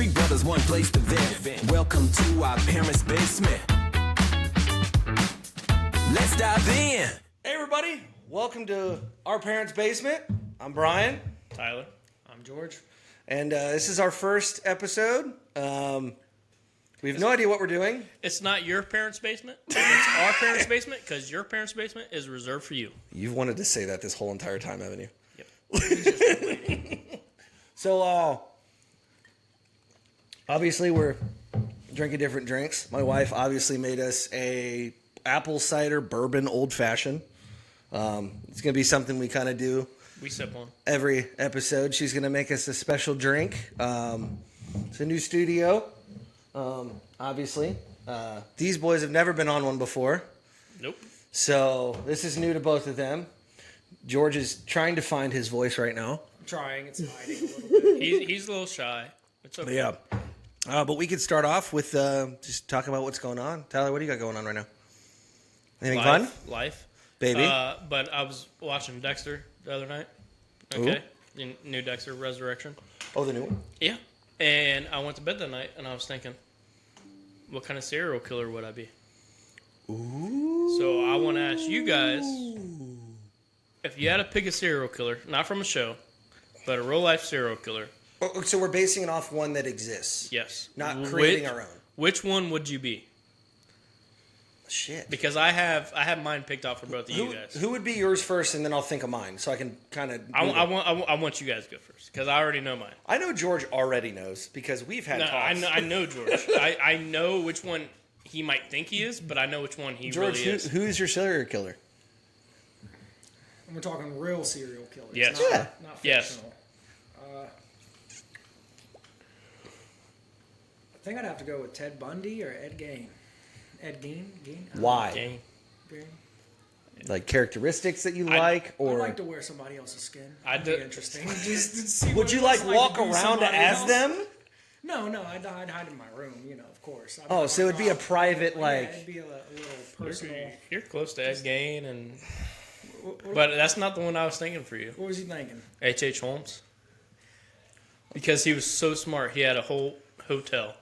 Three brothers, one place to vent. Welcome to our parents' basement. Let's dive in. Hey everybody, welcome to our parents' basement. I'm Brian, Tyler. I'm George. and this is our first episode. We have no idea what we're doing. It's not your parents' basement. It's our parents' basement because your parents' basement is reserved for you. You've wanted to say that this whole entire time, haven't you? Yep. So, obviously we're drinking different drinks. My wife obviously made us a apple cider bourbon old fashioned. It's gonna be something we kind of do We sip on. every episode. She's gonna make us a special drink. It's a new studio. Obviously, these boys have never been on one before, Nope. so this is new to both of them. George is trying to find his voice right now. I'm trying. It's hiding a little bit. He's a little shy. It's okay. Yeah, but we could start off with just talking about what's going on. Tyler, what do you got going on right now? Anything fun, Life. baby? But I was watching Dexter the other night. Okay. New Dexter Resurrection. Oh, the new one. Yeah. And I went to bed that night and I was thinking, what kind of serial killer would I be? Ooh. So I want to ask you guys, if you had to pick a serial killer, not from a show, but a real life serial killer, Oh, so we're basing it off one that exists. yes. Not creating Which- our own. Which one would you be? Shit. Because I have mine picked out for both of you guys. Who would be yours first, and then I'll think of mine, so I can kind of. I want you guys to go first because I already know mine. I know George already knows because we've had No, talks. I know George. I know which one he might think he is, but I know which one he George, really is. who's your serial killer? And we're talking real serial killers. Yes. Not, Yeah. not Yes. fictional. I think I'd have to go with Ted Bundy or Ed Gein. Ed Gein? Why? Gang. Gein? Like characteristics that you like, I'd or like to wear somebody else's skin. I'd That'd be do- interesting. Just to see would what you it like looks walk to be around somebody as else. them? No, I'd hide in my room, of course. I'd Oh, so it would be a walk around. private, Yeah, like. it'd be a little personal. You're close to Ed Gein, but that's not the one I was thinking for you. What was he thinking? H.H. Holmes. Because he was so smart, he had a whole hotel,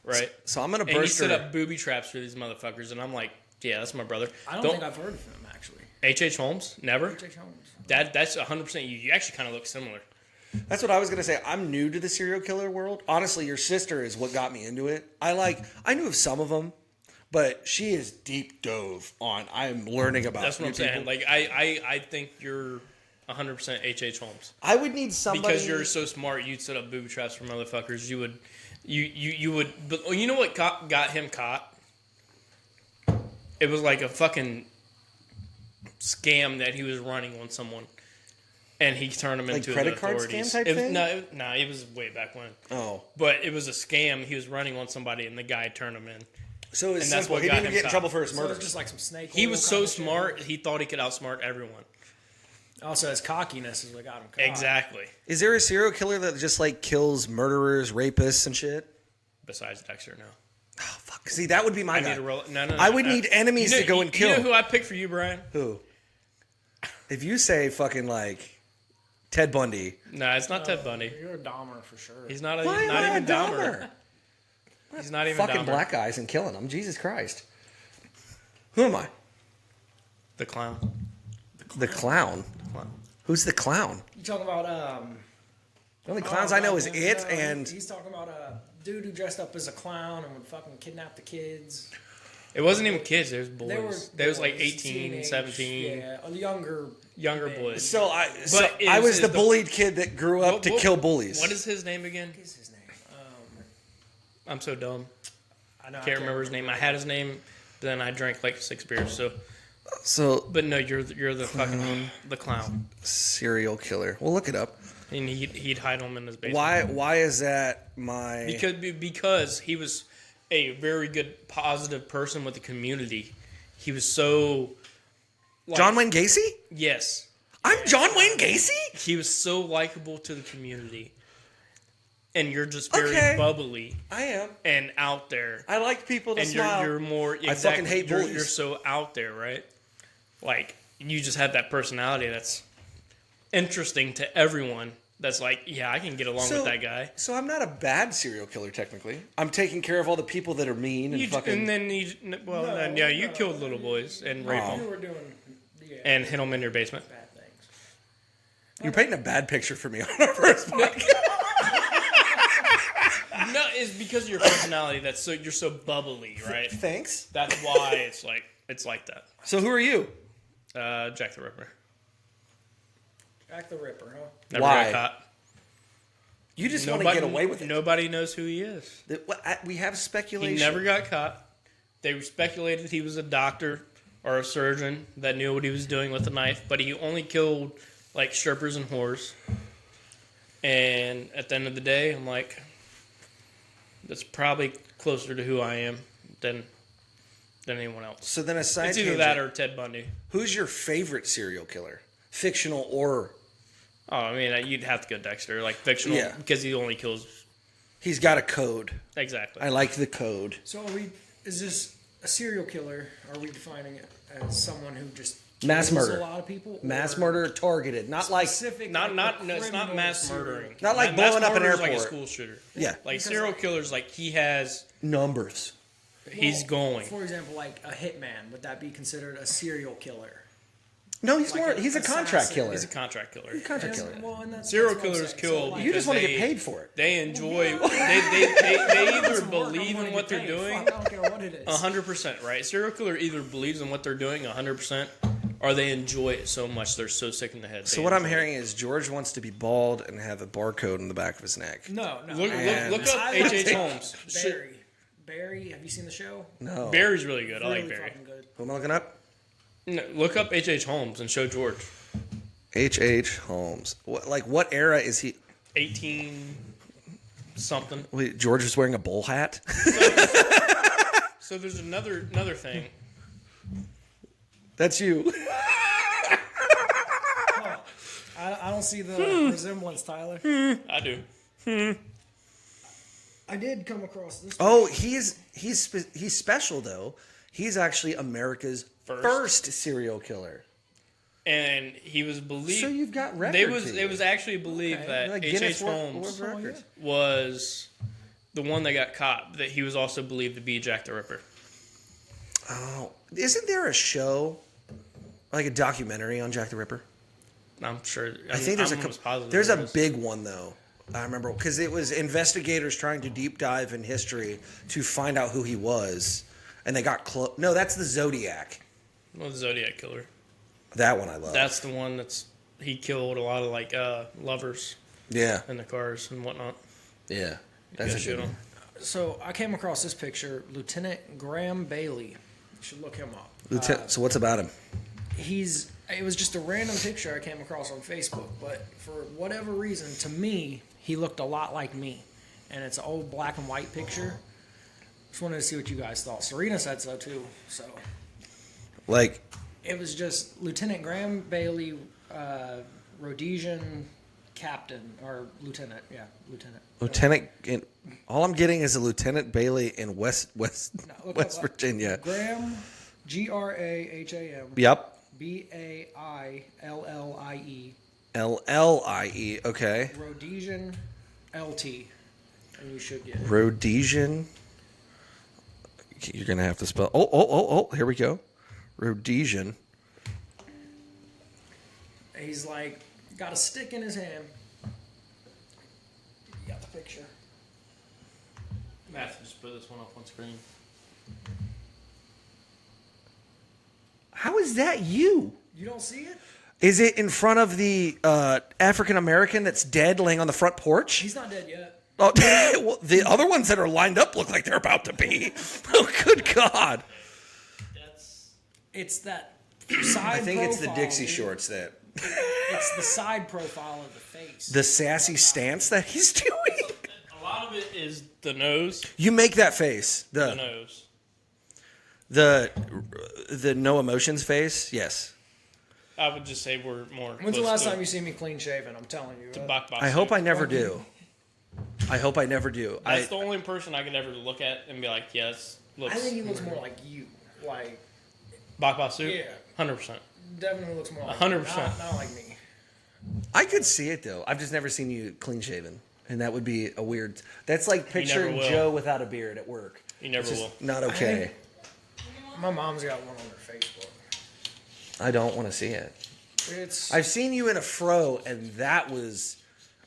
right? So I'm gonna And he burst set her. up booby traps for these motherfuckers, and I'm like, yeah, that's my brother. I don't think I've heard of him, actually. H.H. Holmes? Never? H.H. Holmes. That's 100% you. You actually kind of look similar. That's what I was gonna say. I'm new to the serial killer world. Honestly, your sister is what got me into it. I knew of some of them, but she is deep dove on. I'm learning about. That's what I'm new saying. people. Like, I think you're 100% H.H. Holmes. I would need somebody Because you're so smart, you'd set up booby traps for motherfuckers. You would. But you know what got him caught? It was like a fucking scam that he was running on someone, and he turned him Like into credit the card authorities. scam type It was- thing? No, it was way back when. Oh, But it was a scam. He was running on somebody, and the guy turned him in. so it's And that's simple. what He got didn't even him get in caught. trouble for his So murder. it's just like some snake. He oil was kind so of shit. smart, he thought he could outsmart everyone. Also, his cockiness is what got him caught. Exactly. Is there a serial killer that just like kills murderers, rapists, and shit? Besides Dexter, no. Oh fuck! See, that would be my I guy. need to roll. No. I would need enemies to go and kill. You know who I picked for you, Brian? Who? If you say fucking like Ted Bundy, No, it's not Ted Bundy. You're a Dahmer for sure. He's not. why He's am not I even a Dahmer. He's not even fucking Dahmer. black guys and killing them. Jesus Christ! Who am I? The clown. The clown. Clown. Who's the clown? You talking about The only clowns I know is no, it no, and he's talking about a dude who dressed up as a clown and would fucking kidnap the kids. It wasn't even kids. There was boys. They were There was like boys, 18, teenage, 17, Yeah, a younger boys. so I is- was is the the- bullied kid that grew up to kill bullies. What is his name again? What is his name? I'm so dumb. I know. Can't remember his name. I had his name, but then I drank like 6 beers. So But no, you're the fucking the clown. serial killer. We'll look it up. And he'd hide them in his basement. Why is that my? Because he was a very good, positive person with the community. He was so... like- John Wayne Gacy? Yes. I'm John Wayne Gacy? He was so likable to the community. And you're just very Okay. bubbly I am. and out there. I like people to And smile. you're more... fucking Exactly, hate you're, bullies. you're so out there, right? Like, you just have that personality that's interesting to everyone that's like, yeah, I can get along with that guy. So I'm not a bad serial killer technically. I'm taking care of all the people that are mean and You, fucking. and then you, well, No, then, yeah, you no. killed little boys and raped Oh. You them were doing and hit them in your basement. bad things. You're painting a bad picture for me on our first podcast. No, it's because of your personality. You're so bubbly, right? Thanks. That's why it's like that. So who are you? Jack the Ripper. Jack the Ripper, huh? Never Why? got caught. You just want to get away with it. Nobody knows who he is. We have speculation. He never got caught. They speculated he was a doctor or a surgeon that knew what he was doing with a knife, but he only killed like strippers and whores. And at the end of the day, I'm like, that's probably closer to who I am than anyone else. So then, aside It's either that or Ted Bundy. who's your favorite serial killer, fictional or? Oh, I mean, you'd have to go Dexter, like fictional, Yeah. because he only kills. He's got a code. Exactly. I like the code. So is this a serial killer? Are we defining it as someone who just Mass kills murder. a lot of people? Mass or murder targeted, not like specific, Not like a no, it's not criminal mass serial murdering. Not like Mass blowing up an murder is like a airport. school shooter. Yeah. Like serial killers, like he has, numbers. he's going. For example, like a hitman, would that be considered a serial killer? No, he's Like more. an He's a contract assassin. killer. He's a contract killer. Contract killer. Well, and Serial that's what I'm killers saying. kill So, like, You just want to they- get paid for it. They enjoy. Well, They either Some work, I'm believe gonna in what get they're paid. doing, Fuck, I don't care what it is. 100%. Right? Serial killer either believes in what they're doing 100%, or they enjoy it so much they're so sick in the head. So they what I'm enjoy it. hearing is George wants to be bald and have a barcode in the back of his neck. No. Look And- up I H.H. like Holmes. Barry, have you seen the show? No. Barry's really good. I like Really Barry. fucking good. Who am I looking up? No, look up H.H. Holmes and show George. H.H. Holmes. What era is he? 18 something. Wait, George was wearing a bull hat? So there's another thing. That's you. I don't see the resemblance, Tyler. I do. I did come across this. Oh, he's special though. He's actually America's first serial killer. And he was believed. So you've got record. It was actually believed that Like H.H. Guinness Holmes World Records. was the one that got caught. That he was also believed to be Jack the Ripper. Oh, isn't there a show, like a documentary on Jack the Ripper? I'm sure. I think there's I'm a almost positive there's there a is. big one though. I remember because it was investigators trying to deep dive in history to find out who he was, and they got close. No, that's the Zodiac. Well, the Zodiac Killer. That one I love. That's the one he killed a lot of like lovers yeah, in the cars and whatnot. yeah. That's That's a shoot good one. him. So I came across this picture, Lieutenant Graham Bailey. You should look him up. Lieutenant, so what's about him? It was just a random picture I came across on Facebook, but for whatever reason, to me, he looked a lot like me. And it's an old black and white picture. Just wanted to see what you guys thought. Serena said so too. So Like, it was just Lieutenant Graham Bailey, Rhodesian captain or lieutenant. Yeah, lieutenant. Lieutenant. All I'm getting is a Lieutenant Bailey in West Look West up, Virginia. Graham, Graham. Yep. Baillie. LLIE. Okay. Rhodesian LT. And you should get it. Rhodesian. You're gonna have to spell. Oh! Here we go. Rhodesian. He's like got a stick in his hand. You got the picture. Matthew, just put this one up on screen. How is that you? You don't see it? Is it in front of the African American that's dead, laying on the front porch? He's not dead yet. Oh, well, the other ones that are lined up look like they're about to be. Oh, good God! It's that side I think it's the profile, Dixie dude. shorts that It's the side profile of the face. the sassy stance that he's doing. A lot of it is the nose. You make that face, The nose. the no emotions face. Yes. I would just say we're more. When's the close last to time you see me clean shaven? I'm telling you. Bok Bok I hope soup. I never do. I hope I never do. That's the only person I can ever look at and be like, yes, looks. I think he looks more like you. Like, Bok Bok soup. Yeah. 100%. definitely looks more like 100%. you. Not like me. I could see it though. I've just never seen you clean shaven, and that would be a weird. That's like picturing will. Joe without a beard at work. You never It's just will. Not okay. My mom's got one on her Facebook. I don't want to see it. It's I've seen you in a fro, and that was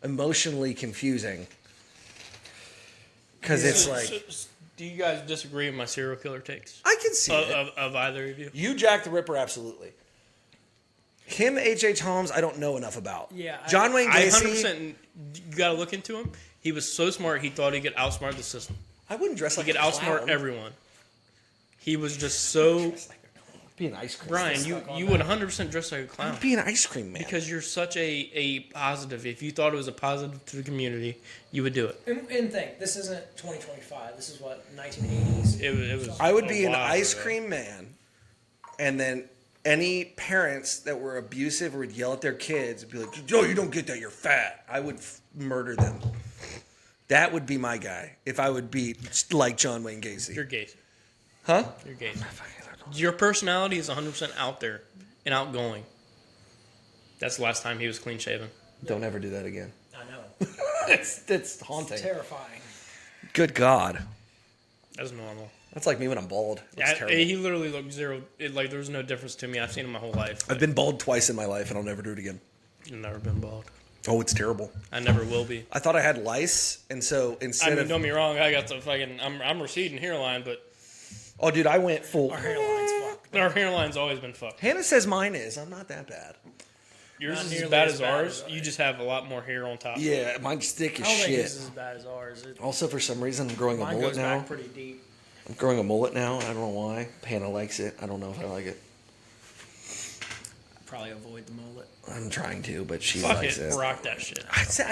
emotionally confusing. Because it's like do you guys disagree with my serial killer takes? I can see it. Of either of you? You, Jack the Ripper, absolutely. Him, H.H. Holmes, I don't know enough about. Yeah, John Wayne I Gacy. 100%. You got to look into him. He was so smart. He thought he could outsmart the system. I wouldn't dress He like could a outsmart clown. everyone. He was just so. Be an ice cream. Brian, you would 100% dress like a clown. Be an ice cream man. Because you're such a positive. If you thought it was a positive to the community, you would do it. and think this isn't 2025. This is what 1980s. It was. I would a be an while ice ago. cream man, and then any parents that were abusive or would yell at their kids would be like, "Joe, you don't get that. You're fat." I would murder them. That would be my guy. If I would be like John Wayne Gacy. You're gay. Huh? You're gay. Your personality is 100% out there and outgoing. That's the last time he was clean shaven. Don't ever do that again. I know. It's haunting. Terrifying. Good God. That's normal. That's like me when I'm bald. It looks terrible. He literally looked zero. Like there was no difference to me. I've seen him my whole life. I've been bald twice in my life, and I'll never do it again. I've never been bald. Oh, it's terrible. I never will be. I thought I had lice, and so I instead mean, don't get me wrong. I got the fucking. I'm receding hairline, but oh, dude, I went full. Our hairline's fucked. our hairline's always been fucked. Hannah says mine is. I'm not that bad. Yours Not is nearly as bad as as bad ours. as You ours. just have a lot more hair on top. Yeah, mine's thick I as don't think shit. this is as bad as ours. Also, for some reason, I'm growing a Mine mullet goes now. back pretty deep. I'm growing a mullet now. I don't know why. Hannah likes it. I don't know if I like it. Probably avoid the mullet. I'm trying to, but she Fuck likes it. it. Rock that shit.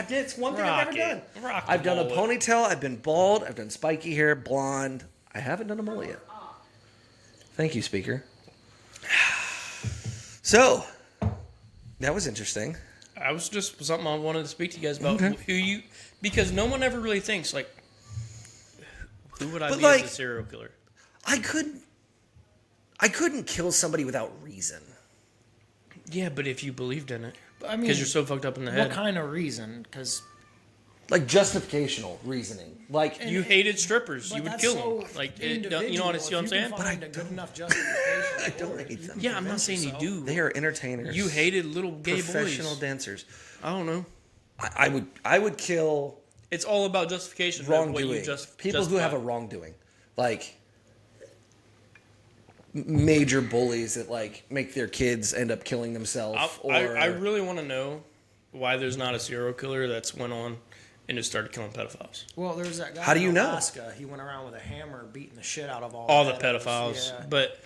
It's one thing Rock I've never it. done. Rock the I've done a mullet. ponytail. I've been bald. I've done spiky hair, blonde. I haven't done a mullet yet. Thank you, speaker. So, that was interesting. I was just something I wanted to speak to you guys about. Okay. Who you, because no one ever really thinks like, who would I But, be like- as a serial killer? I couldn't kill somebody without reason. Yeah, but if you believed in it, But, I mean, because you're so fucked up in the what head, kind of reason? Because Like justificational reasoning. Like you hated strippers, you would kill them. Like, you know what I'm saying? But I good enough justification. I don't hate them. Yeah, I'm not saying you do. They are entertainers. You hated little gay professional boys. dancers. I don't know. I would kill It's all about justification. of what you wrongdoing. just People who justify. have a wrongdoing. Like major bullies that like make their kids end up killing themselves. I really want to know why there's not a serial killer that's went on and just started killing pedophiles. Well, there's that guy. How do you in know? Alaska. He went around with a hammer beating the shit out of All the pedos. pedophiles, Yeah. but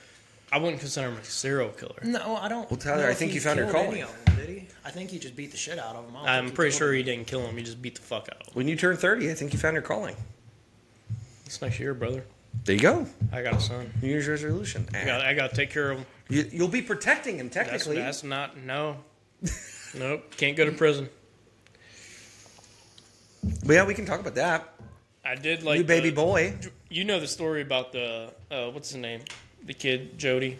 I wouldn't consider him a serial killer. No, I don't. Well, Tyler, know I if think he you found your killed calling. any of them, did he? I think he just beat the shit out of them. I'm pretty sure he didn't kill him. He just beat the fuck out of him. When you turn 30, I think you found your calling. It's next year, brother. There you go. I got a son. New Year's resolution. I got to take care of him. You'll be protecting him technically. That's not, no. Nope. Can't go to prison. But yeah, we can talk about that. I did like New baby the- boy. You know the story about the what's his name? The kid Jody,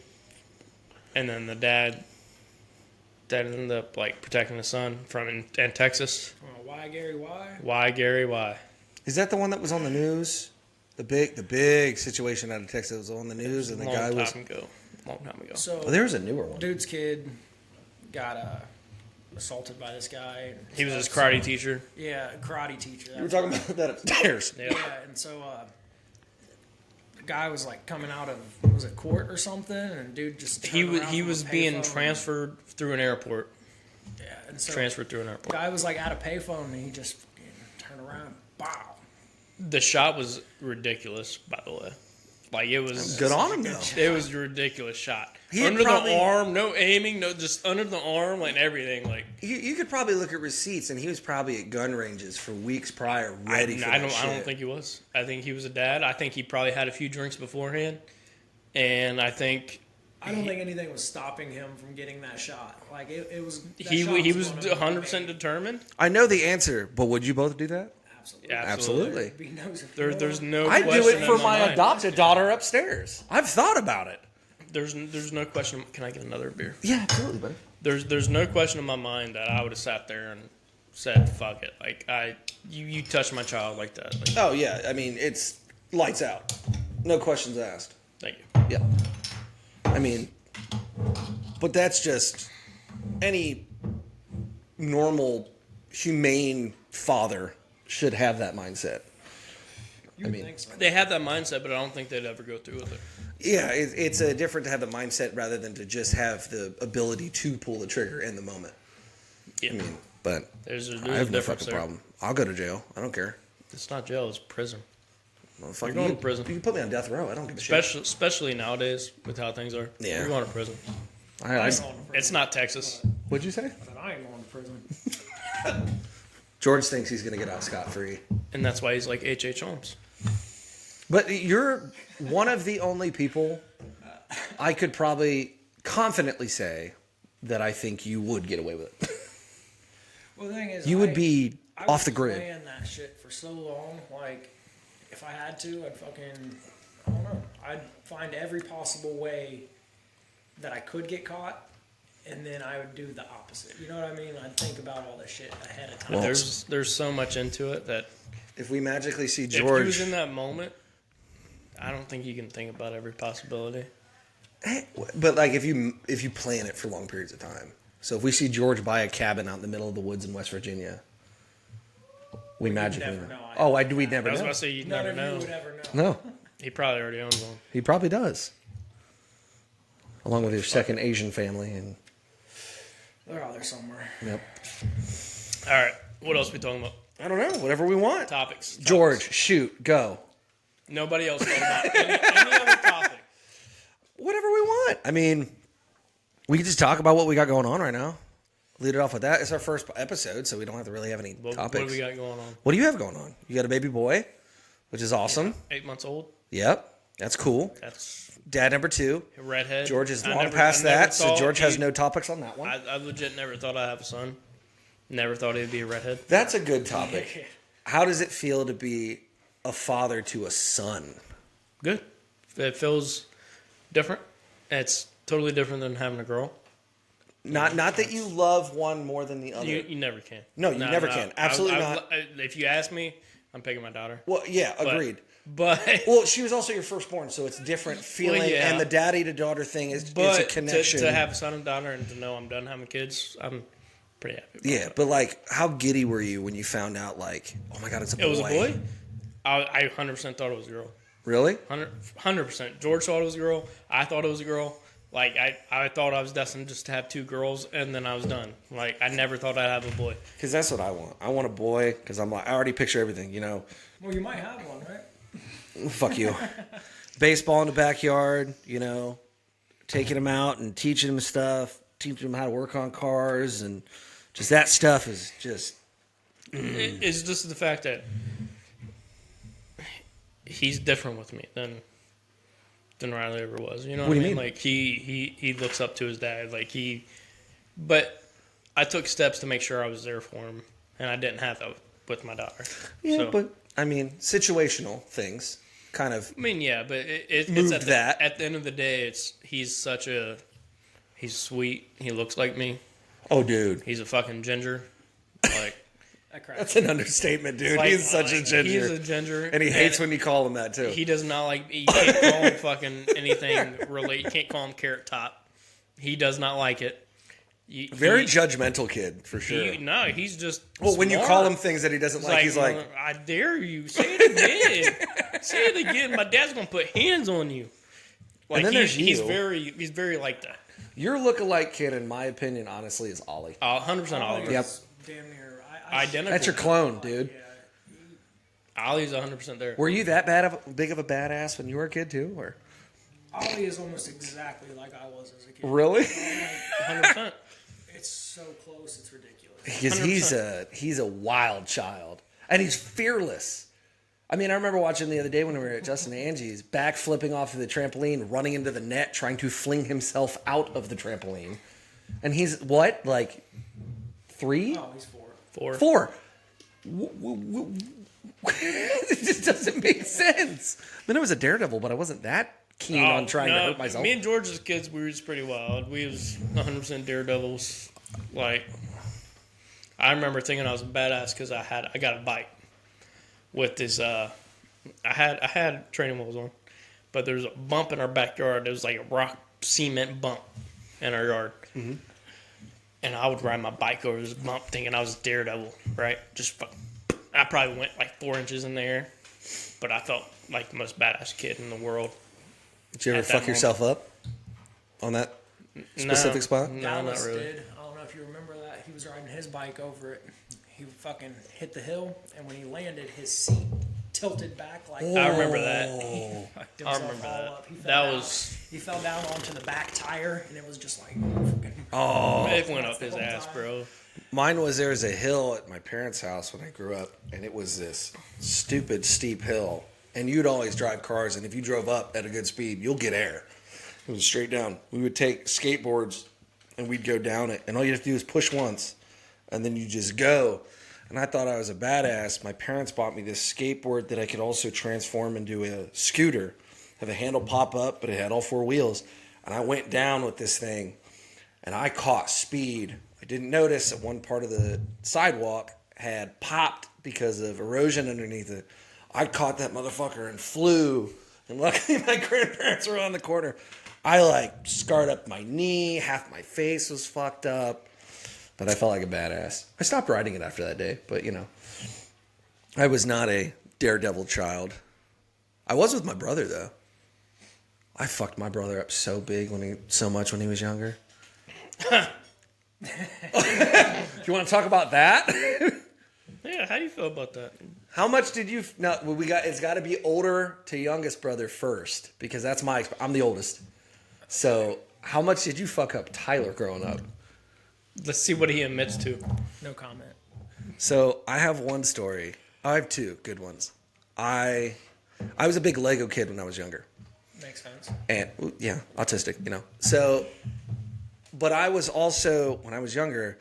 and then the dad ended up like protecting the son from in Texas. Why, Gary? Why? Why, Gary? Why? Is that the one that was on the news? The big situation out of Texas was on the news, and the guy was. Long time ago. So Oh, there was a newer one. dude's kid got assaulted by this guy. He was his karate teacher. Yeah, karate teacher. We were talking about that upstairs. Yeah. Yeah, and so the guy was like coming out of was it court or something, and dude just He turned was around he from was a being payphone. transferred through an airport. Yeah, and so Transferred through an airport. guy was like at a payphone, and he just turned around, bow. The shot was ridiculous, by the way. Like it was Good on him though. It was a ridiculous shot. He had Under probably- the arm, no aiming, no just under the arm, like everything. Like You could probably look at receipts, and he was probably at gun ranges for weeks prior, ready for I that don't shit. think he was. I think he was a dad. I think he probably had a few drinks beforehand, and I think I don't think anything was stopping him from getting that shot. Like it was. That he shot was going over 100% me. determined. I know the answer, but would you both do that? Absolutely. Absolutely. He knows if There's no. I'd do question it for in my mind. adopted daughter upstairs. I've thought about it. There's no question. Can I get another beer? Yeah, absolutely, buddy. There's no question in my mind that I would have sat there and said, "Fuck it." Like you touched my child like that. Like, Oh yeah, I mean it's lights out, no questions asked. thank you. Yeah, I mean, but that's just any normal, humane father should have that mindset. You would think so. They have that mindset, but I don't think they'd ever go through with it. Yeah, it's a different to have the mindset rather than to just have the ability to pull the trigger in the moment. Yeah. I mean, but There's I a have no difference fucking there. problem. I'll go to jail. I don't care. It's not jail; it's prison. Motherfucker, You're going you, to prison. You can put me on death row. I don't give a shit. Especially nowadays with how things are. Yeah. You're going to prison. I, I ain't going to prison. It's not Texas. what'd you say? I said, I ain't going to prison. George thinks he's gonna get out scot free. And that's why he's like H.H. Holmes. But you're one of the only people I could probably confidently say that I think you would get away with it. Well, the thing is, You would be I off the was grid. playing that shit for so long. Like, if I had to, I'd fucking, I don't know. I'd find every possible way that I could get caught, and then I would do the opposite. You know what I mean? I'd think about all this shit ahead of time. Well, There's so much into it that If we magically see if he George, was in that moment, I don't think you can think about every possibility. but like if you plan it for long periods of time. So if we see George buy a cabin out in the middle of the woods in West Virginia, we magically never know. know. Oh, we'd never I was know. about to say you'd None never of you know. would ever know. No, He probably already owns one. he probably does. Along with your second Asian family, and They're out there somewhere. yep. All right, what else we talking about? I don't know. Whatever we want. Topics. George, shoot, go. Nobody else thought about any other topic. Whatever we want. I mean, we can just talk about what we got going on right now. Lead it off with that. It's our first episode, so we don't have to really have any What topics. do we got going on? What do you have going on? You got a baby boy, which is awesome. 8 months old. Yep, that's cool. That's Dad number 2. a redhead. George is I long never- past I never that, so thought George has he- no topics on that one. I legit never thought I'd have a son. Never thought he'd be a redhead. That's a good topic. How does it feel to be a father to a son? Good. It feels different. It's totally different than having a girl. Not that you love one more than the other. You never can. No, you never can. Absolutely not. If you ask me, I'm picking my daughter. Well, yeah, agreed. But Well, she was also your firstborn, so it's different feeling, yeah. and the daddy to daughter thing is but it's a connection. to have a son and daughter and to know I'm done having kids, I'm pretty happy. About yeah, it. but like, how giddy were you when you found out? Like, oh my god, it's a boy. It was a boy. I 100% thought it was a girl. Really? 100%. George thought it was a girl. I thought it was a girl. Like, I thought I was destined just to have 2 girls, and then I was done. Like, I never thought I'd have a boy. Because that's what I want. I want a boy. Because I'm like, I already picture everything. You know, Well, you might have one, right? fuck you. Baseball in the backyard. You know, taking him out and teaching him stuff, teaching him how to work on cars, and just that stuff is just. It's just the fact that he's different with me than Riley ever was. You know what What I do you mean? mean? Like he looks up to his dad. But I took steps to make sure I was there for him, and I didn't have that with my daughter. Yeah, So, but I mean, situational things kind of. I mean, yeah, but it's Moved at that. at the end of the day, he's sweet. He looks like me. Oh, dude, He's a fucking ginger. Like That cracks. that's an understatement, dude. like- He's such a ginger, He's a ginger, and he hates when you call him that too. he does not like. You can't call him fucking anything. Really, you can't call him Carrot Top. He does not like it. Very judgmental kid for sure. No, he's just. Well, when you smart. call him things that he doesn't like, he's like, I dare you. Say it again. Say it again. My dad's gonna put hands on you. Like then there's he's you. he's very like that. your lookalike kid, in my opinion, honestly, is Ollie. 100% Oliver. Yep. Damn near. I Identical. That's your clone, dude. Yeah. Ollie's 100% there. Were you that big of a badass when you were a kid too, or Ollie is almost exactly like I was as a kid. really? 100%. It's so close, it's ridiculous. Because he's a wild child, and he's fearless. I mean, I remember watching the other day when we were at Justin and Angie's, back flipping off of the trampoline, running into the net, trying to fling himself out of the trampoline. And he's, what, like 3? Oh, he's 4. 4. 4. It just doesn't make sense. I mean, I was a daredevil, but I wasn't that keen on trying to hurt myself. Me and George as kids, we was pretty wild. We was 100% daredevils. Like, I remember thinking I was a badass because I got a bike with this. I had training wheels on, but there's a bump in our backyard. It was like a rock cement bump in our yard. Mm-hmm. And I would ride my bike over this bump thinking I was a daredevil, right? I probably went like 4 inches in the air, but I felt like the most badass kid in the world. Did you ever fuck yourself up on that specific spot? No, Dallas not really. did. I don't know if you remember that. He was riding his bike over it. He fucking hit the hill, and when he landed, his seat tilted back like. I remember that. He fucked I himself remember all that. up. He fell That down. was. He fell down onto the back tire, and it was just like. Fucking, It went up his ass, bro. Mine was there was a hill at my parents' house when I grew up, and it was this stupid steep hill. And you'd always drive cars, and if you drove up at a good speed, you'll get air. It was straight down. We would take skateboards, and we'd go down it, and all you have to do is push once, and then you just go. And I thought I was a badass. My parents bought me this skateboard that I could also transform into a scooter. Have a handle pop up, but it had all 4 wheels. And I went down with this thing, and I caught speed. I didn't notice that one part of the sidewalk had popped because of erosion underneath it. I caught that motherfucker and flew. And luckily my grandparents were on the corner. I like scarred up my knee. Half my face was fucked up. But I felt like a badass. I stopped riding it after that day. But, you know, I was not a daredevil child. I was with my brother, though. I fucked my brother up so much when he was younger. Do you want to talk about that? Yeah, how do you feel about that? How much did you? No, it's got to be older to youngest brother first because that's I'm the oldest. So, how much did you fuck up Tyler growing up? Let's see what he admits to. no comment. So, I have one story. I have 2 good ones. I was a big Lego kid when I was younger. Makes sense. And yeah, autistic, you know. So, but I was also, when I was younger,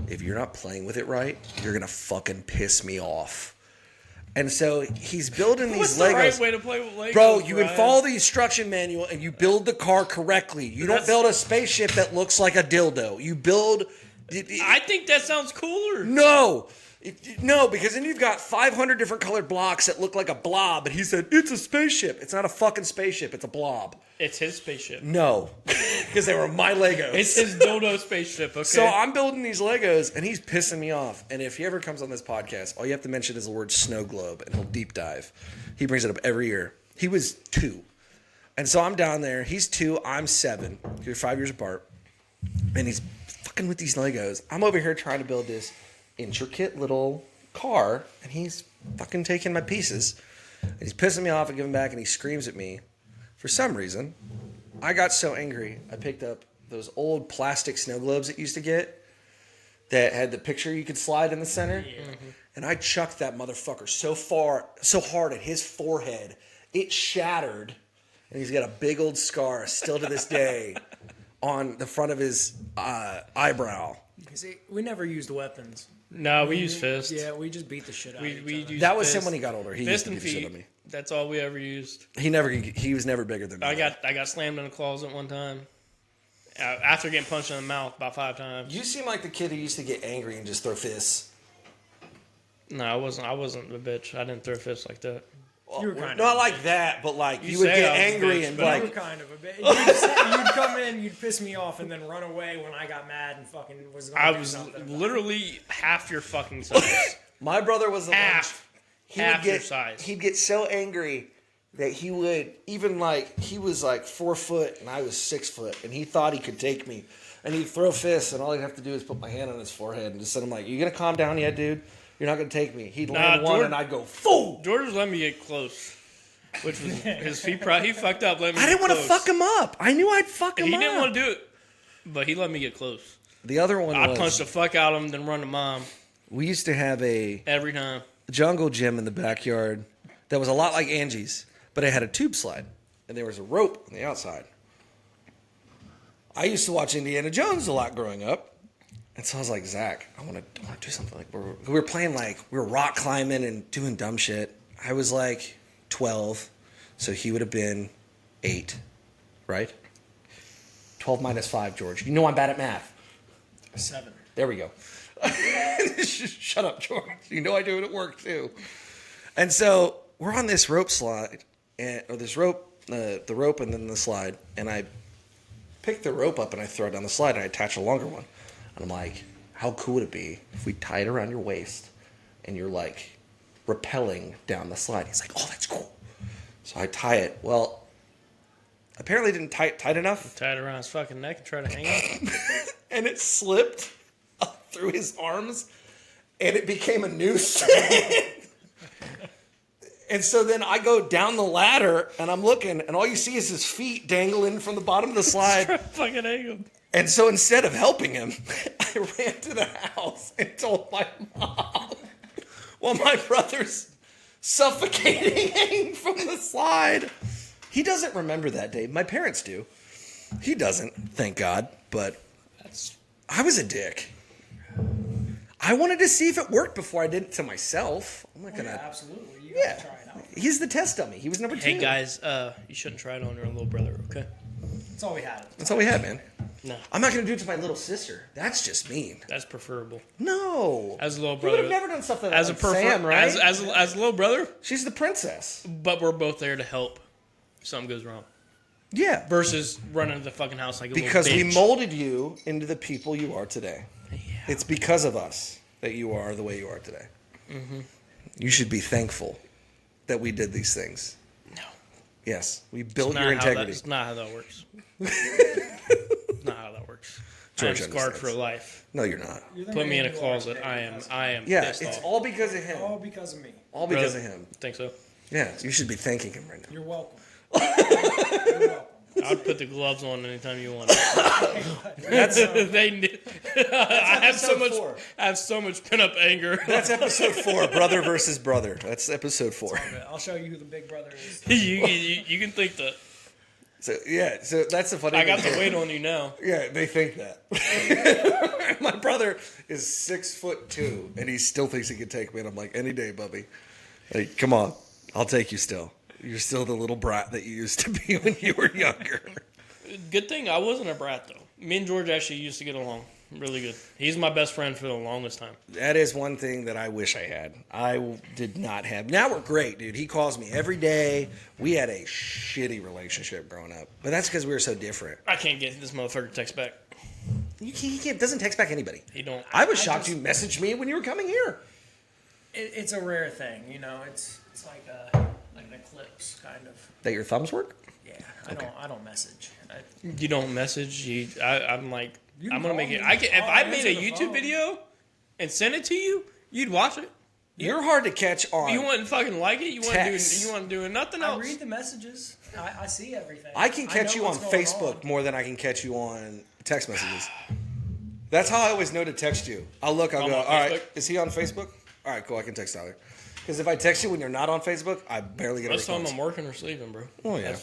if you're not playing with it right, you're going to fucking piss me off. And so he's building these What's Legos. the right way to play with Legos, Bro, you would Brian? follow the instruction manual and you build the car correctly. You don't build a spaceship that looks like a dildo. You build... I think that sounds cooler. No. No, because then you've got 500 different colored blocks that look like a blob. And he said, it's a spaceship. It's not a fucking spaceship. It's a blob. It's his spaceship. No. Because they were my Legos. It's his dildo spaceship, okay? So I'm building these Legos, and he's pissing me off. And if he ever comes on this podcast, all you have to mention is the word snow globe, and he'll deep dive. He brings it up every year. He was 2. And so I'm down there. He's 2. I'm 7. You're 5 years apart. And he's fucking with these Legos. I'm over here trying to build this intricate little car, and he's fucking taking my pieces. And he's pissing me off and giving back, and he screams at me. For some reason, I got so angry, I picked up those old plastic snow globes that you used to get that had the picture you could slide in the center. Yeah. Mm-hmm. And I chucked that motherfucker so hard at his forehead, it shattered. And he's got a big old scar still to this day on the front of his eyebrow. See, we never used weapons. No, we use fists. Yeah, we just beat the shit out of each other. That was him when he got older. He Fist used to and beat the shit out of feet. me. That's all we ever used. He was never bigger than me. I got slammed in the closet one time. After getting punched in the mouth about 5 times. You seem like the kid who used to get angry and just throw fists. No, I wasn't a bitch. I didn't throw fists like that. You were kind Not of like that, but like You you would say get I was a angry bitch, and but You I were like kind of a bit. You'd come in, you'd piss me off, and then run away when I got mad and fucking was going I to do was something. about it. literally half your fucking size. my brother was the one. half. He Half would get, your size. He'd get so angry that he would even like he was like 4 foot and I was 6 foot and he thought he could take me and he'd throw fists and all he'd have to do is put my hand on his forehead and just send him like, "You gonna calm down yet, dude? You're not gonna take me." He'd land one Jordan- and I'd go, "Fool!" George let me get close, which was he fucked up. Let me. I didn't want to fuck him up. I knew I'd fuck him He up. didn't want to do it, but he let me get close. The other one I was punched the fuck out of him, then run to mom we used to have a every time. jungle gym in the backyard that was a lot like Angie's, but it had a tube slide and there was a rope on the outside. I used to watch Indiana Jones a lot growing up, and so I was like, "Zach, I want to do something like we were playing like we were rock climbing and doing dumb shit." I was like 12, so he would have been 8, right? 12 minus 5, George. You know I'm bad at math. 7. There we go. Shut up, George. You know I do it at work too. And so we're on this rope slide, or this rope, the rope and then the slide, and I pick the rope up and I throw it down the slide and I attach a longer one. And I'm like, how cool would it be if we tie it around your waist and you're like rappelling down the slide? He's like, oh, that's cool. So I tie it. Well, apparently didn't tie it tight enough. Tied around his fucking neck and try to hang it. And it slipped up through his arms and it became a noose. And so then I go down the ladder and I'm looking and all you see is his feet dangling from the bottom of the slide. Fucking hang him. And so instead of helping him, I ran to the house and told my mom while my brother's suffocating hanging from the slide. He doesn't remember that day. My parents do. He doesn't, thank God. But I was a dick. I wanted to see if it worked before I did it to myself. I'm not gonna. Yeah, absolutely. You Yeah, gotta try it out. he's the test dummy. He was number 2. Hey guys, you shouldn't try it on your little brother, okay? That's all we had. That's all we had, man. No, I'm not gonna do it to my little sister. That's just mean. that's preferable. No. As a little You would have brother, never done something as like a prefer, Sam, right? as a little brother, She's the princess. but we're both there to help if something goes wrong. Yeah. Versus running to the fucking house like a Because little we bitch. molded you into the people you are today. Yeah. It's because of us that you are the way you are today. Mm-hmm. You should be thankful that we did these things. No, Yes, we built not your how integrity. that's not how that works. Not how that works. George I'm scarred understands. for life. No, you're not. You're the Put me man in a you are closet. today because- I am. Yeah, pissed it's off. all because of him. all because of me. All because Really? of him. Think so? Yeah, you should be thanking him right now. You're welcome. You're welcome. I'd put the gloves on anytime you want. That's They need- I have so episode much. 4. I have so much pent up anger. That's episode 4, brother versus brother. That's episode 4. I'll show you who the big brother is. you can think that. So yeah, so that's the funny. I got thing. the weight on you now. Yeah, they think that. My brother is 6'2", and he still thinks he can take me. And I'm like, any day, Bubby. Like, come on, I'll take you still. You're still the little brat that you used to be when you were younger. Good thing I wasn't a brat though. Me and George actually used to get along really good. He's my best friend for the longest time. That is one thing that I wish I had. I did not have. Now we're great, dude. He calls me every day. We had a shitty relationship growing up, but that's because we were so different. I can't get this motherfucker to text back. He can't, doesn't text back anybody. He don't. I was shocked you messaged me when you were coming here. It's a rare thing, you know. It's like an eclipse, kind of. That your thumbs work? Yeah, I don't message. You don't message. I'm like, You I'm gonna call make me. it. I can, if I'll I made a answer the YouTube phone. video and send it to you, you'd watch it. You're hard to catch on. You wouldn't fucking like it. You want Text. to do. You want to do nothing I else. read the messages. I see everything. I can catch know you on what's going Facebook on. more than I can catch you on text messages. That's how I always know to text you. I'll look, I'll I'm go, on all right, Facebook. is he on Facebook? All right, cool, I can text Tyler. Because if I text you when you're not on Facebook, I barely get a Most of the time response. I'm working or sleeping, bro. Oh, yeah.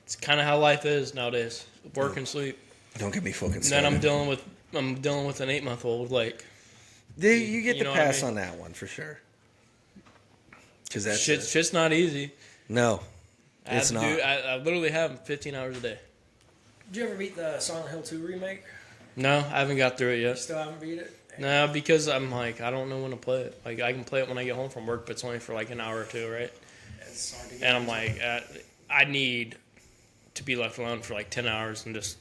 It's kind of how life is nowadays. Work and sleep. Don't get me fucking And started. then I'm dealing with an 8-month-old. Like You get you the know what I pass mean? on that one for sure. Because that's shit's not easy. no, I it's have to not. I literally have 15 hours a day. Did you ever beat the Silent Hill 2 remake? No, I haven't got through it yet. Still haven't beat it? No, because I'm like, I don't know when to play it. Like, I can play it when I get home from work, but it's only for like an hour or two, right? It's hard to get And I'm into. like, I need to be left alone for like 10 hours and just.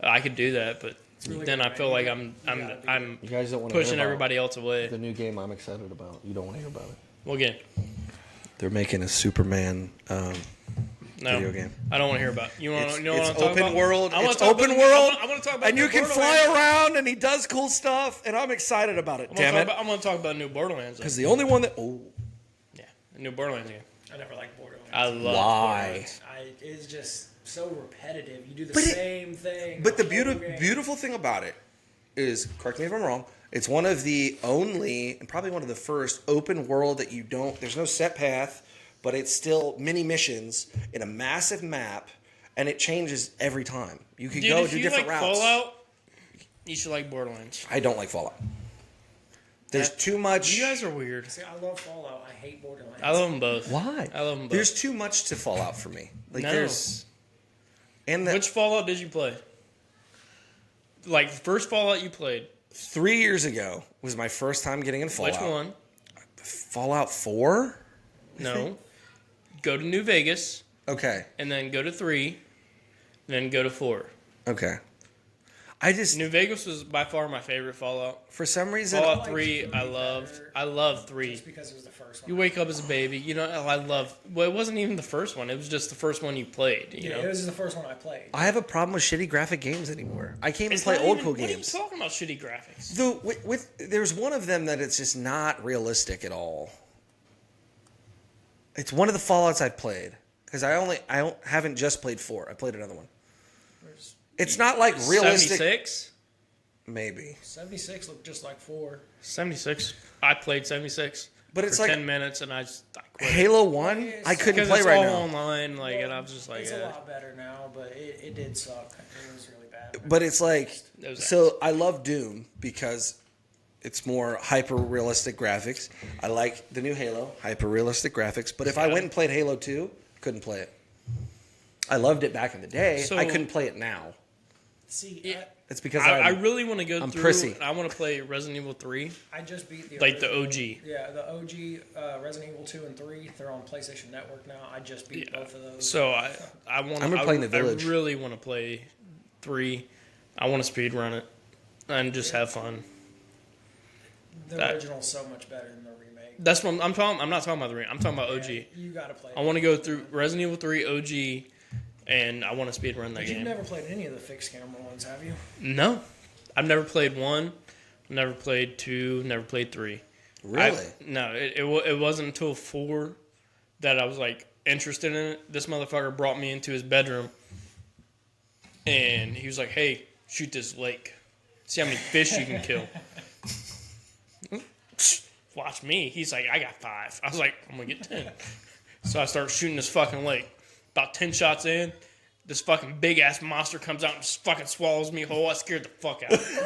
I could do that, but really then good, I feel man. like gotta do I'm You guys don't want pushing everybody else away. The new game I'm excited about. You don't want to hear about it. Well, again, They're making a Superman no, video game. I don't want to hear about it. You want to know what It's I'm talking open about? world. I wanna It's talk open about- world. I want to talk about And you New can Borderlands. fly around, and he does cool stuff, and I'm excited about it. Damn it! I'm going to talk about New Borderlands. Because the only one that Yeah, the New Borderlands game. I never liked Borderlands. I love Why? Borderlands. It's just so repetitive. You do the But it- same thing. But the whole game. beautiful thing about it is, correct me if I'm wrong, it's one of the only, and probably one of the first, open world that you don't, there's no set path, but it's still mini missions in a massive map, and it changes every time. You can Dude, go if do you like different routes. Fallout, you should like Borderlands. I don't like Fallout. There's too much. You guys are weird. See, I love Fallout. I hate Borderlands. I love them both. Why? I love them both. There's too much to Fallout for me. Like No. there's. And the, Which Fallout did you play? Like, the first Fallout you played. 3 years ago was my first time getting in Fallout. Which one? Fallout 4? No. Go to New Vegas, Okay. and then go to 3, then go to 4. Okay. I just New Vegas was by far my favorite Fallout. for some reason Fallout liked 3, three I loved. better. I love 3. Just because it was the first one. You wake up as a baby. You know, I love. Well, it wasn't even the first one. It was just the first one you played. You Yeah, know, it was the first one I played. I have a problem with shitty graphic games anymore. I can't even It's play not old even- cool What are you games. talking about? Shitty graphics. There's one of them that it's just not realistic at all. It's one of the Fallouts I've played because haven't just played 4. I played another one. It's not like realistic. 76. Maybe, 76 looked just like 4. 76. I played 76. but it's for like 10 minutes and I quit. Halo 1. I couldn't Because play it's right all now. online, like, and I was just like, It's yeah. a lot better now, but it did suck. It was really bad. But it's like It was so. I love Doom because it's more hyper realistic graphics. I like the new Halo, hyper realistic graphics. But if I went and played Halo 2, couldn't play it. I loved it back in the day. So- I couldn't play it now. See, Yeah. It's because I really want to go I'm through. prissy. I want to play Resident Evil 3, I just beat the like the original- OG. Yeah, the OG Resident Evil 2 and 3. They're on PlayStation Network now. I just beat both of those. So I want. I'm playing The Village. I really want to play 3. I want to speed run it and just have fun. The that- original's so much better than the remake. That's what I'm talking. I'm not talking about the 3. I'm talking about OG. Yeah, you gotta play. I want to go through Resident Evil 3 OG, and I want to speed run that You've game. never played any of the fixed camera ones, have you? No, I've never played 1, never played 2, never played 3. really. No, it wasn't until 4 that I was like interested in it. This motherfucker brought me into his bedroom, and he was like, "Hey, shoot this lake. See how many fish you can kill." Watch me. He's like, "I got 5." I was like, "I'm gonna get 10." So I start shooting this fucking lake. About 10 shots in, this fucking big ass monster comes out and just fucking swallows me whole. I scared the fuck out of me.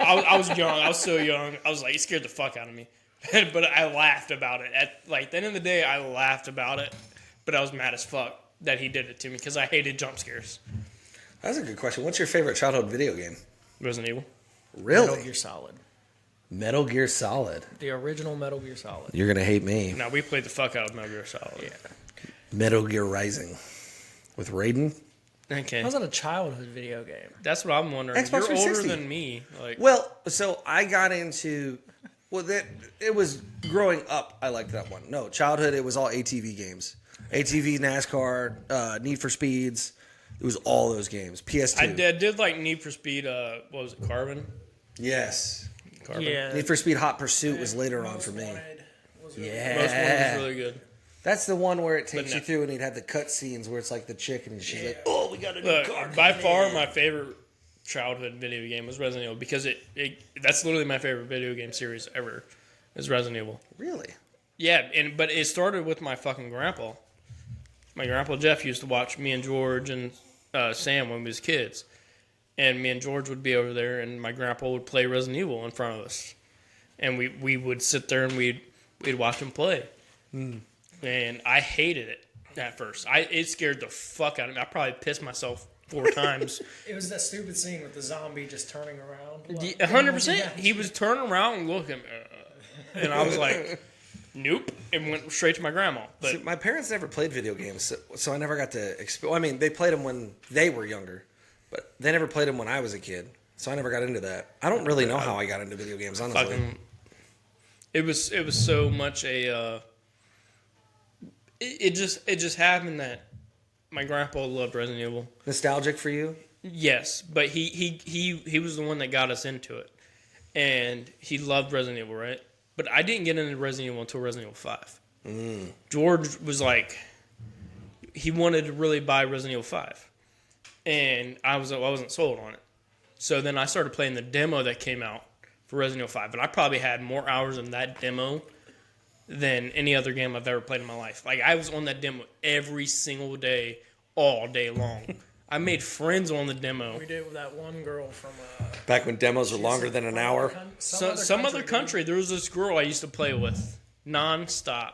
I was young. I was so young. I was like, it scared the fuck out of me. But I laughed about it. At like the end of the day, I laughed about it. But I was mad as fuck that he did it to me because I hated jump scares. That's a good question. What's your favorite childhood video game? Resident Evil. Really? Metal Gear Solid. Metal Gear Solid. The original Metal Gear Solid. You're gonna hate me. Now we played the fuck out of Metal Gear Solid. Yeah. Metal Gear Rising with Raiden. Okay. That wasn't a childhood video game. That's what I'm wondering. Xbox You're older 360. than me. Like, Well, so I got into it was growing up. I liked that one. No, childhood. It was all ATV games. ATV, NASCAR, Need for Speeds. It was all those games. PS2. I did like Need for Speed. What was it? Carbon. Yes. Carbon. Yeah. Need for Speed Hot Pursuit was later on for me. Most one Yeah. was really good. That's the one where it takes no. you through and he'd have the cut scenes where it's like the chick and she's like, oh, we got a new Look, car. by coming far in." my favorite childhood video game was Resident Evil because that's literally my favorite video game series ever is Resident Evil. Really? Yeah, but it started with my fucking grandpa. My grandpa Jeff used to watch me and George and Sam when we was kids. And me and George would be over there and my grandpa would play Resident Evil in front of us. And we would sit there and we'd watch him play. And I hated it at first. It scared the fuck out of me. I probably pissed myself 4 times. It was that stupid scene with the zombie just turning around. 100%. He was turning around and looking. And I was like, nope. And went straight to my grandma. But See, my parents never played video games, so I never got to I mean, they played them when they were younger, but they never played them when I was a kid, so I never got into that. I don't really know how I got into video games, honestly. fucking, it was so much a. It just happened that my grandpa loved Resident Evil. Nostalgic for you? Yes, but he was the one that got us into it, and he loved Resident Evil, right? But I didn't get into Resident Evil until Resident Evil 5. George was like, he wanted to really buy Resident Evil 5, and I wasn't sold on it. So then I started playing the demo that came out for Resident Evil 5, and I probably had more hours in that demo than any other game I've ever played in my life. Like I was on that demo every single day, all day long. I made friends on the demo. We did with that one girl from Back when demos were longer than an hour. Some other country. There was this girl I used to play with nonstop.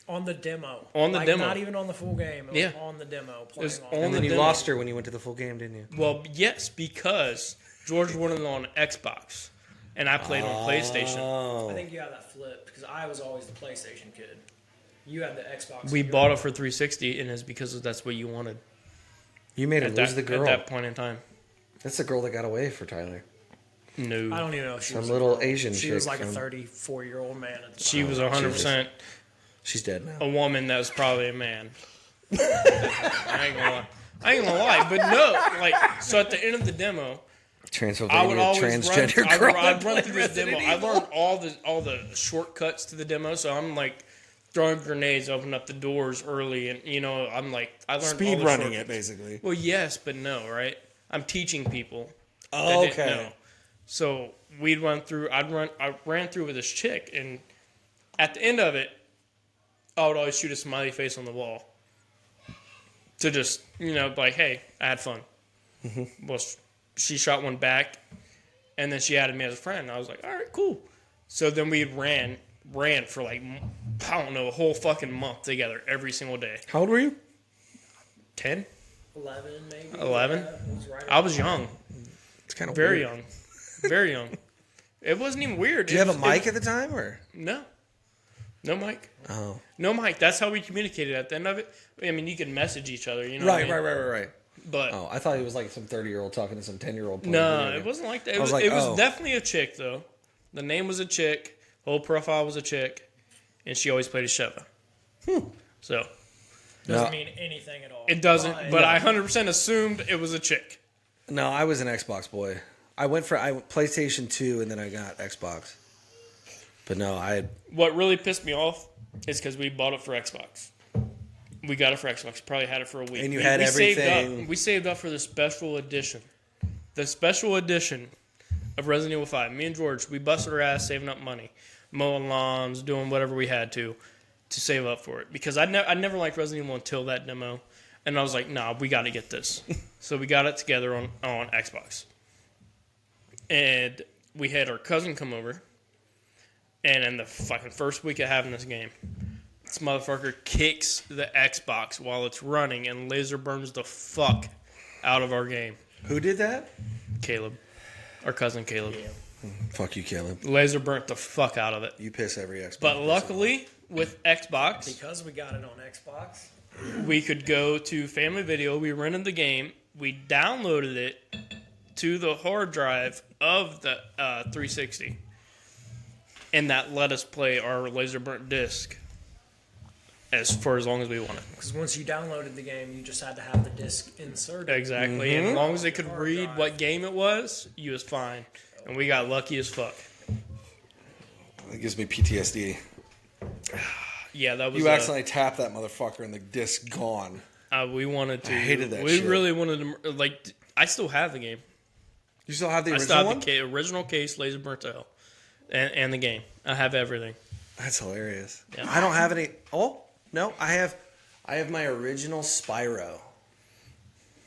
On the demo. On the demo. Not even on the full game. It was Yeah. on the demo. It was Playing on And the then you demo. lost her when you went to the full game, didn't you? Well, yes, because George wanted it on Xbox, and I played on PlayStation. Oh. I think you have that flipped because I was always the PlayStation kid. You had the Xbox. We bought it for 360, and it's because that's what you wanted You made her at lose that, the girl. at that point in time. That's the girl that got away for Tyler. No, I don't even know if she Some was little a girl. Asian She was chick like a from- 34-year-old man. At the she time. was 100% She's dead now. a woman that was probably a man. I ain't gonna lie, but no, like, so at the end of the demo, Transylvania I would always transgender run, girl. I'd run that through played the demo. Resident I Evil. learned all the shortcuts to the demo, so I'm like throwing grenades, opening up the doors early, and I'm like I learned all Speed the running shortcuts. it, basically. Well, yes, but no, right? I'm teaching people. that Oh, didn't okay. know. So we'd run through. I ran through with this chick, and at the end of it, I would always shoot a smiley face on the wall to just like, hey, I had fun. Mm-hmm. Well, she shot one back, and then she added me as a friend. And I was like, all right, cool. So then we ran for like I don't know a whole fucking month together every single day. How old were you? 10, 11 maybe. 11. Yeah, it was right I was young. It's kind of Very young. Very young. It wasn't even weird. Did you have a mic at the time, or? No. No mic. Oh. No mic. That's how we communicated at the end of it. I mean, you could message each other, what I mean? Right. But Oh, I thought it was like some 30-year-old talking to some 10-year-old. no, it wasn't like that. It I was was, like, it was oh. definitely a chick, though. The name was a chick. Whole profile was a chick. And she always played a Sheva. So, Doesn't No. mean anything at all. it doesn't. But I 100% assumed it was a chick. No, I was an Xbox boy. I went PlayStation 2, and then I got Xbox. But no, I had... What really pissed me off is because we bought it for Xbox. We got it for Xbox. Probably had it for a week. And you had everything. We saved up for the special edition. The special edition of Resident Evil 5. Me and George, we busted our ass saving up money. Mowing lawns, doing whatever we had to save up for it. Because I never liked Resident Evil until that demo. And I was like, nah, we got to get this. So we got it together on Xbox. And we had our cousin come over. And in the fucking first week of having this game, this motherfucker kicks the Xbox while it's running and laser burns the fuck out of our game. Who did that? Caleb. Our cousin Caleb. Fuck you, Caleb. Laser burnt the fuck out of it. You piss every Xbox. But luckily, with Xbox, Because we got it on Xbox. we could go to Family Video. We rented the game. We downloaded it to the hard drive of the 360. And that let us play our laser burnt disc for as long as we wanted. Because once you downloaded the game, you just had to have the disc inserted. Exactly. And as long as it could read what game it was, you was fine. And we got lucky as fuck. It gives me PTSD. Yeah, that was. You accidentally tapped that motherfucker and the disc gone. We wanted to. I hated that We shit. really wanted to. Like, I still have the game. You still have the I still original have one? the original case, Laser Burnt to Hell, and the game. I have everything. That's hilarious. Yeah. I don't have any. Oh no, I have my original Spyro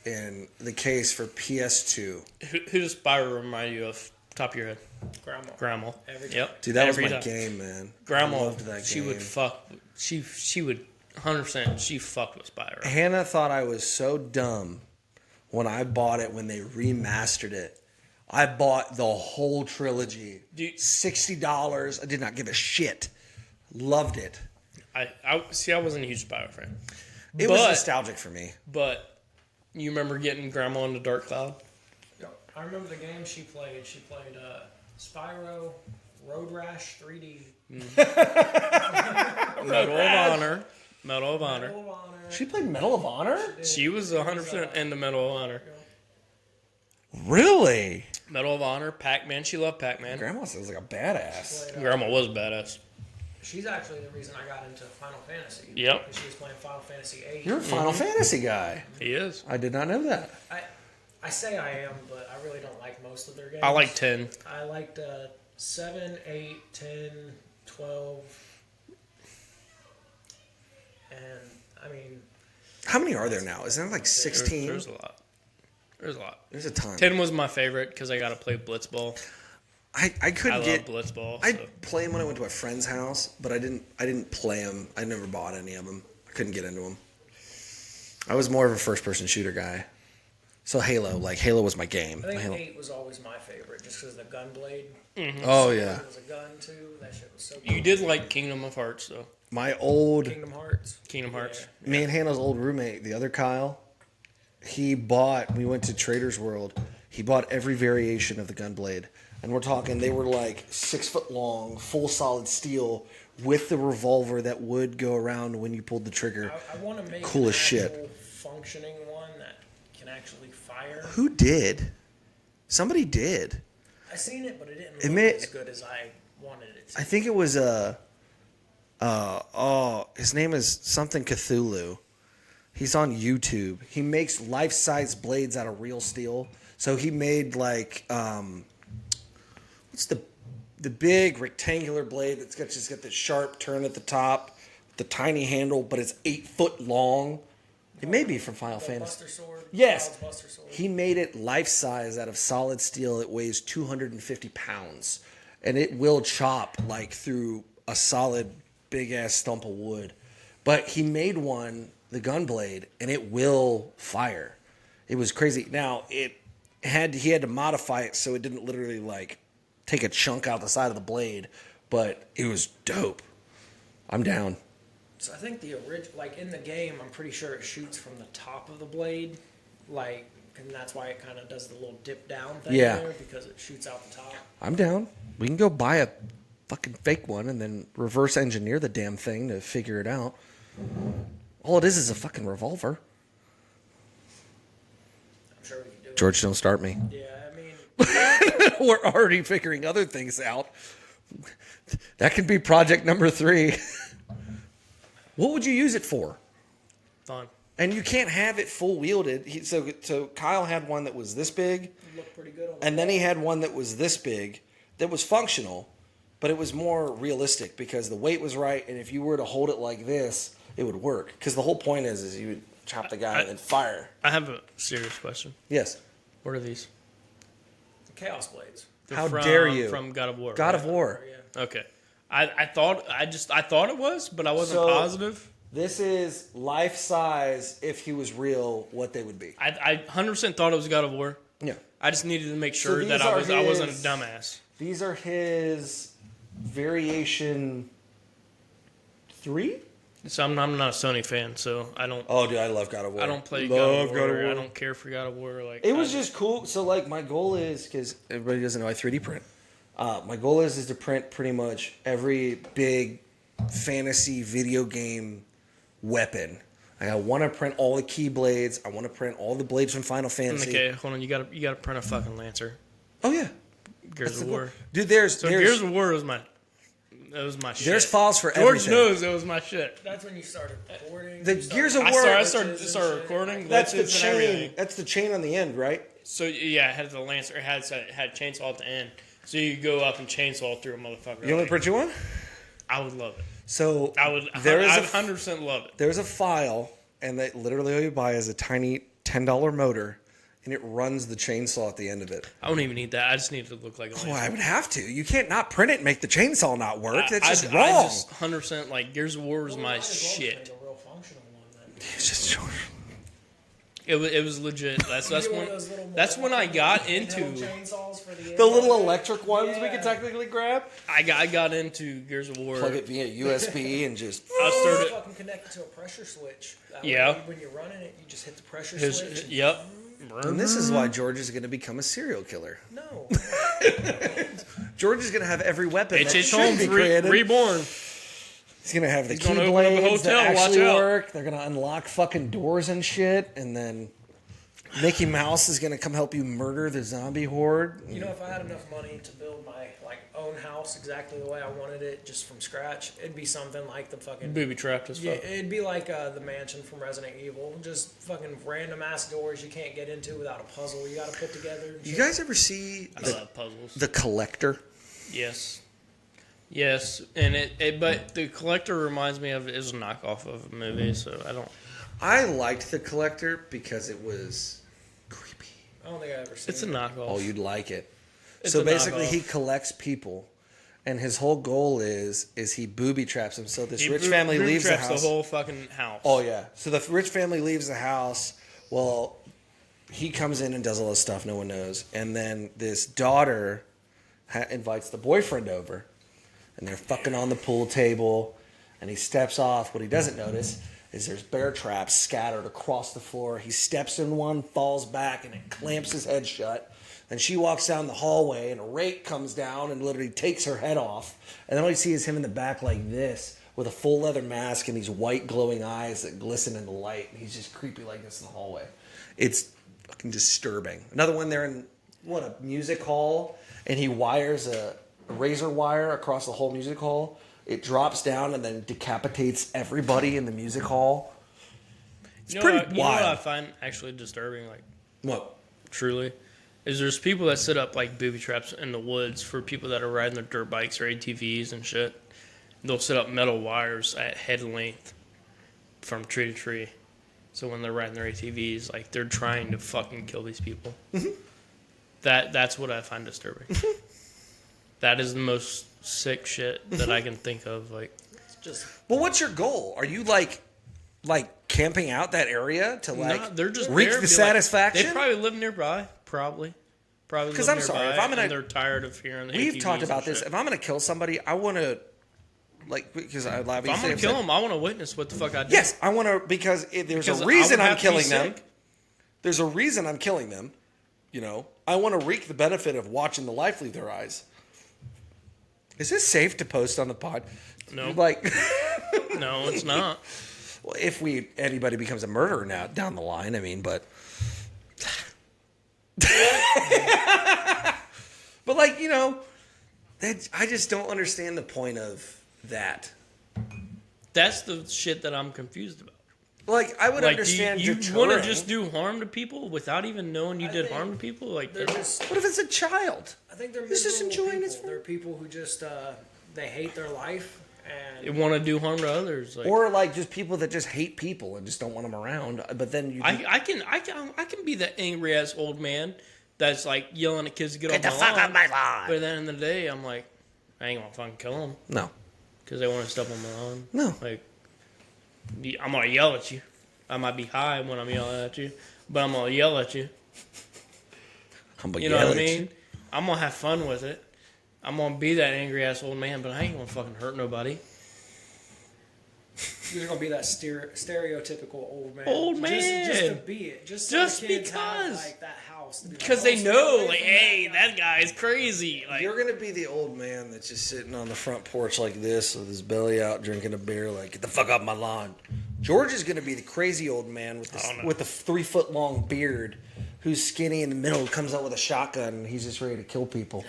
in the case for PS2. Who does Spyro remind you of? Top of your head. Grandma. Grandma. Every time. Yep. Dude, that Every was my time. game, man. Grandma. I loved that She game. would fuck. She would 100%. She fucked with Spyro. Hannah thought I was so dumb when I bought it when they remastered it. I bought the whole trilogy. Dude. $60. I did not give a shit. Loved it. I see. I wasn't a huge Spyro fan. It was But- nostalgic for me. But you remember getting Grandma in the Dark Cloud? I remember the game she played. She played Spyro, Road Rash 3D, Medal of Honor. Medal of Honor. Medal of Honor. She played Medal of Honor? She was 100% in the Medal of Honor. Really? Medal of Honor, Pac-Man. She loved Pac-Man. Grandma sounds like a badass. Played, Grandma was badass. she's actually the reason I got into Final Fantasy. Yep. Because she was playing Final Fantasy 8. You're a Final Fantasy guy. He is. I did not know that. I say I am, but I really don't like most of their games. I like 10. I liked 7, 8, 10, 12. And, I mean, How many are there now? Isn't there like 16? There's a lot. There's a lot. There's a ton. 10 was my favorite because I got to play Blitzball. I I couldn't love get. Blitzball. I'd So. play them when I went to a friend's house, but I didn't play them. I never bought any of them. I couldn't get into them. I was more of a first-person shooter guy. So Halo was my game. I think Halo. 8 was always my favorite, just because the gun blade. Oh yeah, It was a gun too. That shit was so cool. You did like Kingdom of Hearts, though. my old Kingdom Hearts. Kingdom Hearts. me and Hannah's old roommate, the other Kyle. We went to Trader's World. He bought every variation of the Gunblade. And we're talking, they were like 6 foot long, full solid steel with the revolver that would go around when you pulled the trigger. I want to make Cool an as shit. actual functioning one that can actually fire. Who did? Somebody did. I seen it, but it didn't It look may- as good as I wanted it to. I think it was his name is something Cthulhu. He's on YouTube. He makes life-size blades out of real steel. So he made like what's the big rectangular blade that's got this sharp turn at the top, the tiny handle, but it's 8 foot long. It may be from Final The Fantasy. Buster Sword. Yes. Child's Buster Sword. He made it life size out of solid steel. It weighs 250 pounds, and it will chop like through a solid big ass stump of wood. But he made one, the Gunblade, and it will fire. It was crazy. Now he had to modify it so it didn't literally like take a chunk out the side of the blade, but it was dope. I'm down. So I think the original, like in the game, I'm pretty sure it shoots from the top of the blade, like, and that's why it kind of does the little dip down thing Yeah. there because it shoots out the top. I'm down. We can go buy a fucking fake one and then reverse engineer the damn thing to figure it out. All it is a fucking revolver. I'm sure we can do George, don't start me. it. Yeah, I mean, We're already figuring other things out. That could be project number 3. What would you use it for? Fun. And you can't have it full wielded. So Kyle had one that was this big, it looked pretty good on the and then he had one that was this big that was functional, but it was more realistic because the weight was right, and if you were to hold it like this, it would work. Because the whole point is you would chop the guy and then fire. I have a serious question. Yes. What are these? Chaos Blades. They're How dare you. From God of War. God right? of War. Yeah. Okay. I thought it was, but I wasn't So- positive. This is life size, if he was real, what they would be. I 100% thought it was God of War. Yeah. I just needed to make sure these that are I wasn't a his- dumbass. These are his variation 3? So I'm not a Sony fan, so I don't Oh, dude, I love God of War. I don't play Love God of War. I don't care for God of War. Like It was just cool. So, like, my goal is, because everybody doesn't know I 3D print. My goal is to print pretty much every big fantasy video game weapon. I want to print all the Keyblades. I want to print all the blades from Final Fantasy. okay. Hold on, you gotta print a fucking Lancer. Oh, yeah. Gears That's of the War. goal. Dude, there's Gears of War was my shit. there's files for George everything. knows it was my shit. That's when you started recording. The you started- Gears of I War. started recording. That's the glitches and chain. everything. That's the chain on the end, right? So yeah, it had the Lancer. It had chainsaw at the end. So you could go up and chainsaw through a motherfucker. You want me to Like, print you one? I would love it. So I would. There is I'd a 100% love it. there's a file, and that literally all you buy is a tiny $10 motor, and it runs the chainsaw at the end of it. I don't even need that. I just need it to look like a Well, Lancer. I would have to. You can't not print it and make the chainsaw not work. That's just I wrong. just 100% like Gears of War was Well, my might as well shit. make a real functional one then. It's just It was legit. That's Get one when of those little when I got metal into chainsaws for the the little end. electric ones we Yeah. could technically grab. I got into Gears of War. Plug it via USB and just. I It's started. fucking connected to a pressure switch. That Yeah. way, when you're running it, you just hit the pressure switch. Yep. And this is why George is going to become a serial killer. No. George is going to have every weapon that H.H. should Holmes be created. reborn. He's going to have the He's gonna open up a keyblades that hotel, watch actually out. work. They're going to unlock fucking doors and shit, and then Mickey Mouse is going to come help you murder the zombie horde. You know, if I had enough money to build my own house exactly the way I wanted it, just from scratch, it'd be something like the fucking Booby trapped as yeah, fuck. it'd be like the mansion from Resident Evil. Just fucking random ass doors you can't get into without a puzzle you got to put together. and You shit. guys ever see I love puzzles. the Collector? Yes. Yes, and but the Collector reminds me of it is a knockoff of a movie, so I don't. I liked the Collector because it was creepy. I don't think I ever seen It's a it. knockoff. Oh, you'd like it. It's So a basically, knockoff. he collects people, and his whole goal is he booby traps them. So this He rich boob- family boob leaves the traps house. the whole fucking house. Oh yeah. So the rich family leaves the house. Well, he comes in and does all this stuff no one knows, and then this daughter invites the boyfriend over, and they're fucking on the pool table, and he steps off. What he doesn't notice is there's bear traps scattered across the floor. He steps in one, falls back, and it clamps his head shut. And she walks down the hallway, and a rake comes down and literally takes her head off. And then all you see is him in the back like this, with a full leather mask and these white glowing eyes that glisten in the light. And he's just creepy like this in the hallway. It's fucking disturbing. Another one, they're in, a music hall, and he wires a razor wire across the whole music hall. It drops down and then decapitates everybody in the music hall. It's pretty You know what I wild. find actually disturbing, like, What? truly, is there's people that set up, like, booby traps in the woods for people that are riding their dirt bikes or ATVs and shit. They'll set up metal wires at head length from tree to tree. So when they're riding their ATVs, like, they're trying to fucking kill these people. That's what I find disturbing. That is the most sick shit that I can think of. Like, It's just Well, what's your goal? Are you like camping out that area to like they're just reach there, the be like- satisfaction? they probably live nearby. Probably. 'Cause live I'm sorry, nearby, if I'm gonna- and they're tired of hearing the We've ATVs talked and about this. shit. If I'm going to kill somebody, I want to because I If I'm gonna kill them, I want to witness what the fuck I did. Yes, I want to because there's Because a I reason would I'm have to be killing them. sick. There's a reason I'm killing them. You know, I want to reap the benefit of watching the life leave their eyes. Is this safe to post on the pod? No. Like, No, it's not. well, if anybody becomes a murderer now down the line, I mean, but but like I just don't understand the point of that. That's the shit that I'm confused about. Like, I would Like, understand you deterring. want to just do harm to people without even knowing you did think harm to people? Like, they're just. What if it's a child? I think they're He's just miserable enjoying his people. fun. They're people who just they hate their life they and want to do harm to others. Like, Or like just people that just hate people and just don't want them around. But then you I can be that angry ass old man that's like yelling at kids to get get the off my fuck lawn. out my lawn. But then in the day, I'm like, I ain't gonna fucking kill them No, because they want to step on my lawn. No. Like, I'm gonna yell at you. I might be high when I'm yelling at you, but I'm gonna yell at you. You know what I mean? I'm gonna have fun with it. I'm gonna be that angry ass old man, but I ain't gonna fucking hurt nobody. you're gonna be that stereotypical old man. Old Just man. to be it. Just Just the kids have, because. like that house. To be like, Because "Oh, they stay know, away like, from hey, guy." that guy is crazy. Like, You're gonna be the old man that's just sitting on the front porch like this with his belly out, drinking a beer, like get the fuck off my lawn. George is gonna be the crazy old man with the 3 foot long beard, who's skinny in the middle, comes out with a shotgun, and he's just ready to kill people.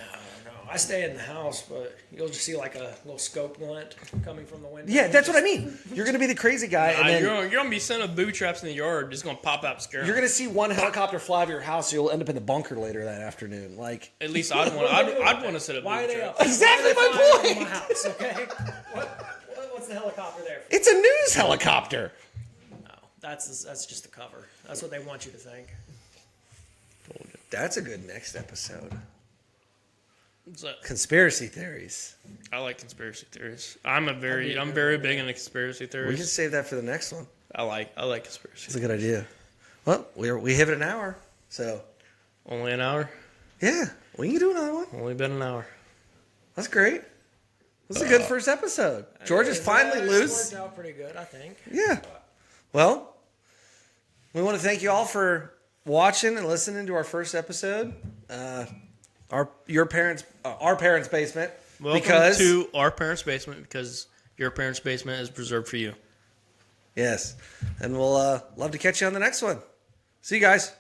No, I stay in the house, but you'll just see like a little scope glint coming from the window. Yeah, that's what I mean. You're gonna be the crazy guy, and then you're gonna be sending booby traps in the yard, just gonna pop out and scare you're them. gonna see one helicopter fly over your house, so you'll end up in the bunker later that afternoon. Like, At least I'd want to set up Why are booby they traps. up? Exactly Why are they my flying over point. My house, okay? What's the helicopter there for? it's a news helicopter. No, that's just a cover. That's what they want you to think. That's a good next episode. So, Conspiracy theories. I like conspiracy theories. I'm very big into conspiracy We theories. can save that for the next one. I like conspiracy. It's a good idea. Well, we hit an hour, so Only an hour. yeah, we can do another one. Only been an hour. That's great. This is a good first episode. George is finally It's loose. worked out pretty good, I think. Yeah. Well, we want to thank you all for watching and listening to our first episode. Our parents' basement. Welcome because to our parents' basement, because your parents' basement is preserved for you. yes, and we'll love to catch you on the next one. See you guys.